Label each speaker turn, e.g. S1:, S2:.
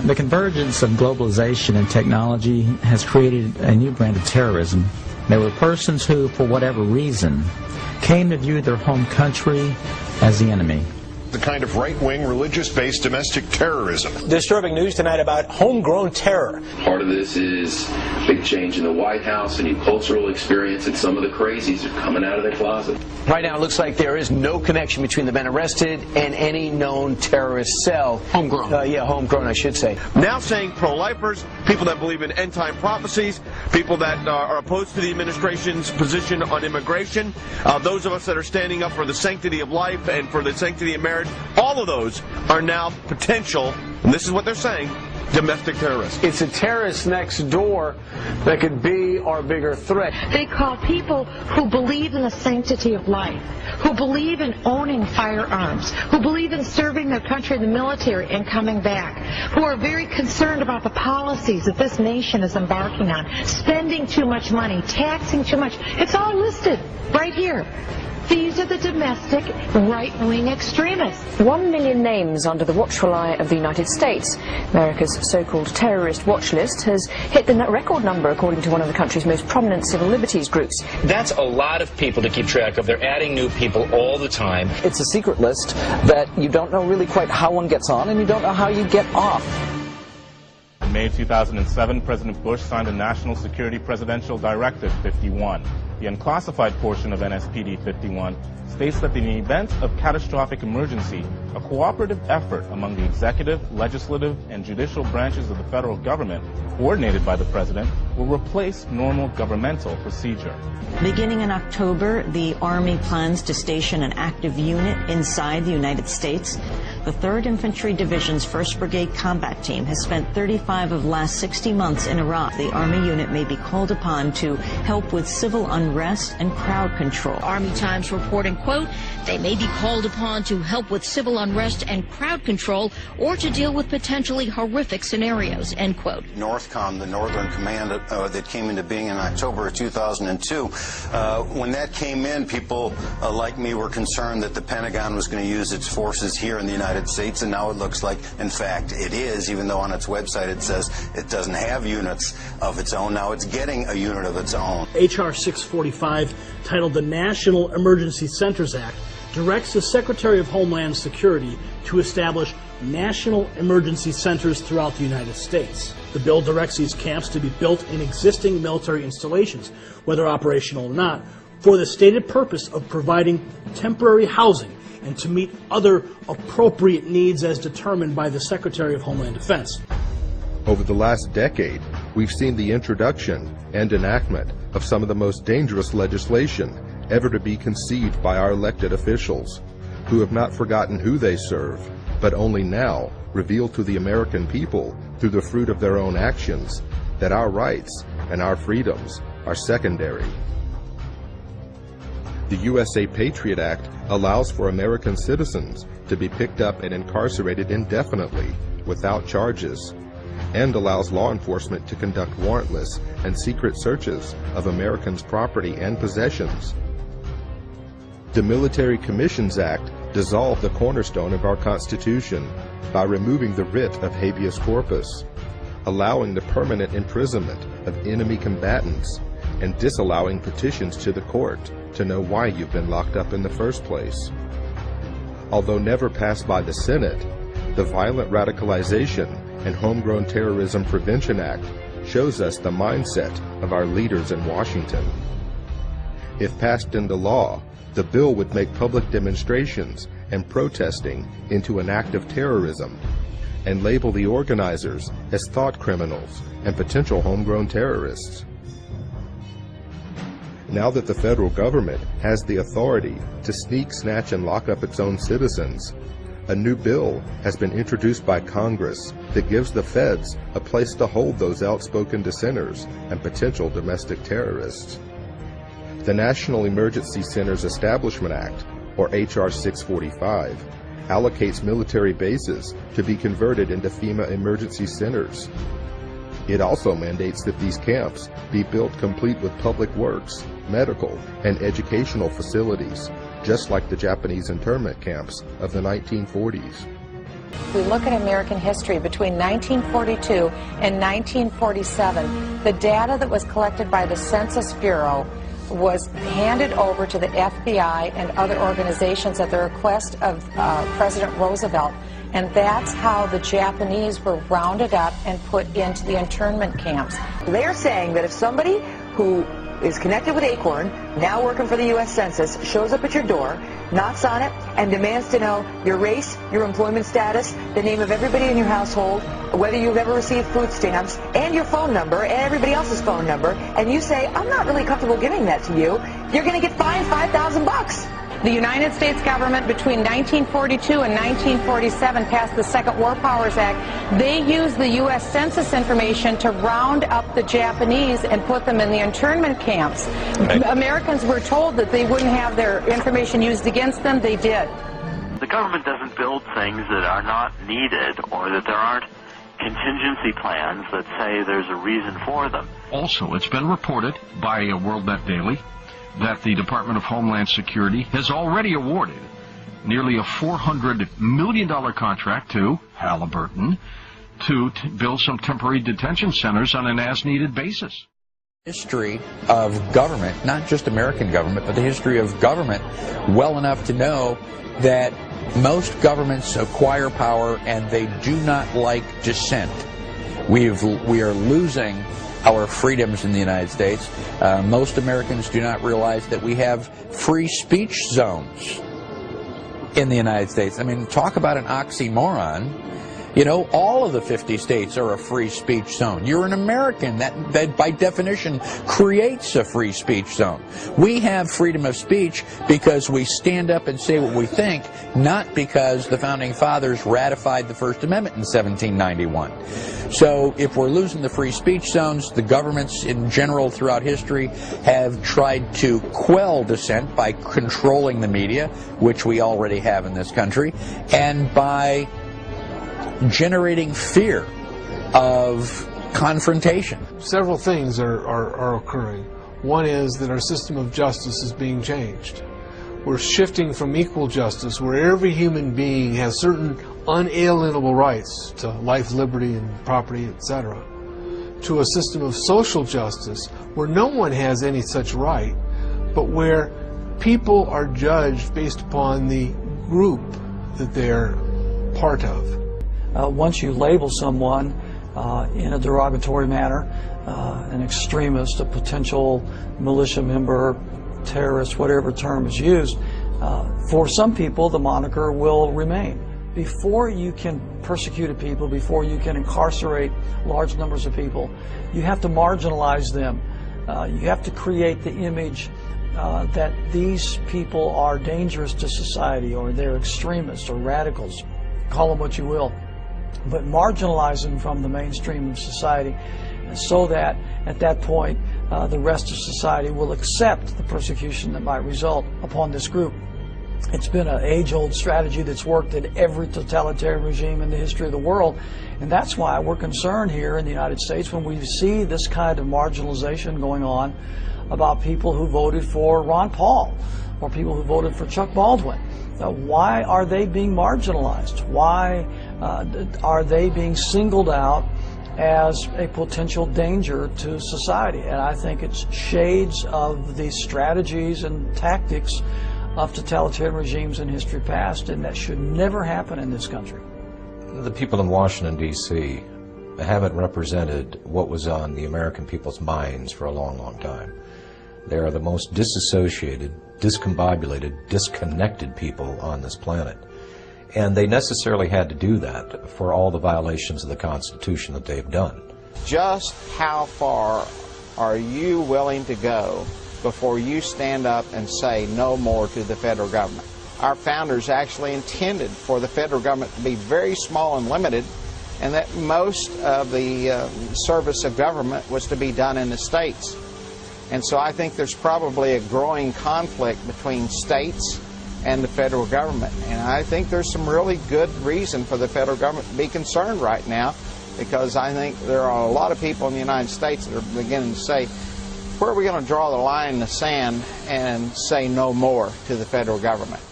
S1: The convergence of globalization and technology has created a new brand of terrorism. There were persons who, for whatever reason, came to view their home country as the enemy.
S2: The kind of right-wing, religious-based domestic terrorism.
S3: Disturbing news tonight about homegrown terror.
S4: Part of this is big change in the White House, a new cultural experience, and some of the crazies are coming out of their closet.
S3: Right now, it looks like there is no connection between the men arrested and any known terrorist cell.
S5: Homegrown.
S3: Homegrown, I should say.
S6: Now saying pro-lifers, people that believe in end-time prophecies, people that are opposed to the administration's position on immigration, those of us that are standing up for the sanctity of life and for the sanctity of marriage, all of those are now potential, and this is what they're saying, domestic terrorists.
S5: It's a terrorist next door that could be our bigger threat.
S7: They call people who believe in the sanctity of life, who believe in owning firearms, who believe in serving their country in the military and coming back, who are very concerned about the policies that this nation is embarking on, spending too much money, taxing too much. It's all listed right here. These are the domestic right-wing extremists.
S8: 1 million names under the watchful eye of the United States. America's so-called terrorist watch list has hit the record number, according to one of the country's most prominent civil liberties groups.
S9: That's a lot of people to keep track of. They're adding new people all the time.
S10: It's a secret list that you don't know really quite how one gets on, and you don't know how you get off.
S11: In May 2007, President Bush signed a National Security Presidential Directive 51. The unclassified portion of NSPD 51 states that in the event of catastrophic emergency, a cooperative effort among the executive, legislative, and judicial branches of the federal government, coordinated by the President, will replace normal governmental procedure.
S12: Beginning in October, the Army plans to station an active unit inside the United States. The 3rd Infantry Division's 1st Brigade Combat Team has spent 35 of the last 60 months in Iraq. The Army unit may be called upon to help with civil unrest and crowd control.
S13: Army Times reporting, quote, they may be called upon to help with civil unrest and crowd control or to deal with potentially horrific scenarios, end quote.
S14: NORTHCOM, the Northern Command that came into being in October of 2002, when that came in, people like me were concerned that the Pentagon was going to use its forces here in the United States, and now it looks like, in fact, it is, even though on its website it says it doesn't have units of its own. Now it's getting a unit of its own.
S15: H.R. 645, titled the National Emergency Centers Act, directs the Secretary of Homeland Security to establish national emergency centers throughout the United States. The bill directs these camps to be built in existing military installations, whether operational or not, for the stated purpose of providing temporary housing and to meet other appropriate needs as determined by the Secretary of Homeland Defense.
S16: Over the last decade, we've seen the introduction and enactment of some of the most dangerous legislation ever to be conceived by our elected officials, who have not forgotten who they serve, but only now reveal to the American people, through the fruit of their own actions, that our rights and our freedoms are secondary. The USA Patriot Act allows for American citizens to be picked up and incarcerated indefinitely without charges, and allows law enforcement to conduct warrantless and secret searches of Americans' property and possessions. The Military Commissions Act dissolved the cornerstone of our Constitution by removing the writ of habeas corpus, allowing the permanent imprisonment of enemy combatants, and disallowing petitions to the court to know why you've been locked up in the first place. Although never passed by the Senate, the Violent Radicalization and Homegrown Terrorism Prevention Act shows us the mindset of our leaders in Washington. If passed into law, the bill would make public demonstrations and protesting into an act of terrorism and label the organizers as thought criminals and potential homegrown terrorists. Now that the federal government has the authority to sneak, snatch, and lock up its own citizens, a new bill has been introduced by Congress that gives the feds a place to hold those outspoken dissenters and potential domestic terrorists. The National Emergency Centers Establishment Act, or H.R. 645, allocates military bases to be converted into FEMA emergency centers. It also mandates that these camps be built complete with public works, medical, and educational facilities, just like the Japanese internment camps of the 1940s.
S7: If we look at American history between 1942 and 1947, the data that was collected by the Census Bureau was handed over to the FBI and other organizations at the request of President Roosevelt, and that's how the Japanese were rounded up and put into the internment camps.
S17: They're saying that if somebody who is connected with Acorn, now working for the U.S. Census, shows up at your door, knocks on it, and demands to know your race, your employment status, the name of everybody in your household, whether you've ever received food stamps, and your phone number, and everybody else's phone number, and you say, I'm not really comfortable giving that to you, you're going to get fined $5,000.
S7: The United States government between 1942 and 1947 passed the Second War Powers Act. They used the U.S. Census information to round up the Japanese and put them in the internment camps. Right. Americans were told that they wouldn't have their information used against them. They did.
S18: The government doesn't build things that are not needed or that there aren't contingency plans that say there's a reason for them.
S19: Also, it's been reported by WorldNet Daily that the Department of Homeland Security has already awarded nearly a $400 million contract to Halliburton to build some temporary detention centers on an as-needed basis.
S20: History of government, not just American government, but the history of government well enough to know that most governments acquire power and they do not like dissent. We are losing our freedoms in the United States. Most Americans do not realize that we have free speech zones in the United States. I mean, talk about an oxymoron. You know, all of the 50 states are a free speech zone. You're an American. That by definition creates a free speech zone. We have freedom of speech because we stand up and say what we think, not because the Founding Fathers ratified the First Amendment in 1791. So if we're losing the free speech zones, the governments in general throughout history have tried to quell dissent by controlling the media, which we already have in this country, and by generating fear of confrontation.
S5: Several things are occurring. One is that our system of justice is being changed. We're shifting from equal justice, where every human being has certain unalienable rights to life, liberty, and property, etc., to a system of social justice where no one has any such right, but where people are judged based upon the group that they're part of.
S21: Once you label someone in a derogatory manner, an extremist, a potential militia member, terrorist, whatever term is used, for some people the moniker will remain. Before you can persecute a people, before you can incarcerate large numbers of people, you have to marginalize them. You have to create the image that these people are dangerous to society, or they're extremists or radicals. Call them what you will. But marginalize them from the mainstream of society so that at that point the rest of society will accept the persecution that might result upon this group. It's been an age-old strategy that's worked in every totalitarian regime in the history of the world, and that's why we're concerned here in the United States when we see this kind of marginalization going on about people who voted for Ron Paul or people who voted for Chuck Baldwin. Why are they being marginalized? Why are they being singled out as a potential danger to society? And I think it's shades of the strategies and tactics of totalitarian regimes in history past, and that should never happen in this country.
S22: The people in Washington, D.C. haven't represented what was on the American people's minds for a long, long time. They are the most disassociated, discombobulated, disconnected people on this planet. And they necessarily had to do that for all the violations of the Constitution that they've done.
S23: Just how far are you willing to go before you stand up and say no more to the federal government? Our founders actually intended for the federal government to be very small and limited, and that most of the service of government was to be done in the states. And so I think there's probably a growing conflict between states and the federal government. And I think there's some really good reason for the federal government to be concerned right now, because I think there are a lot of people in the United States that are beginning to say, where are we going to draw the line in the sand and say no more to the federal government?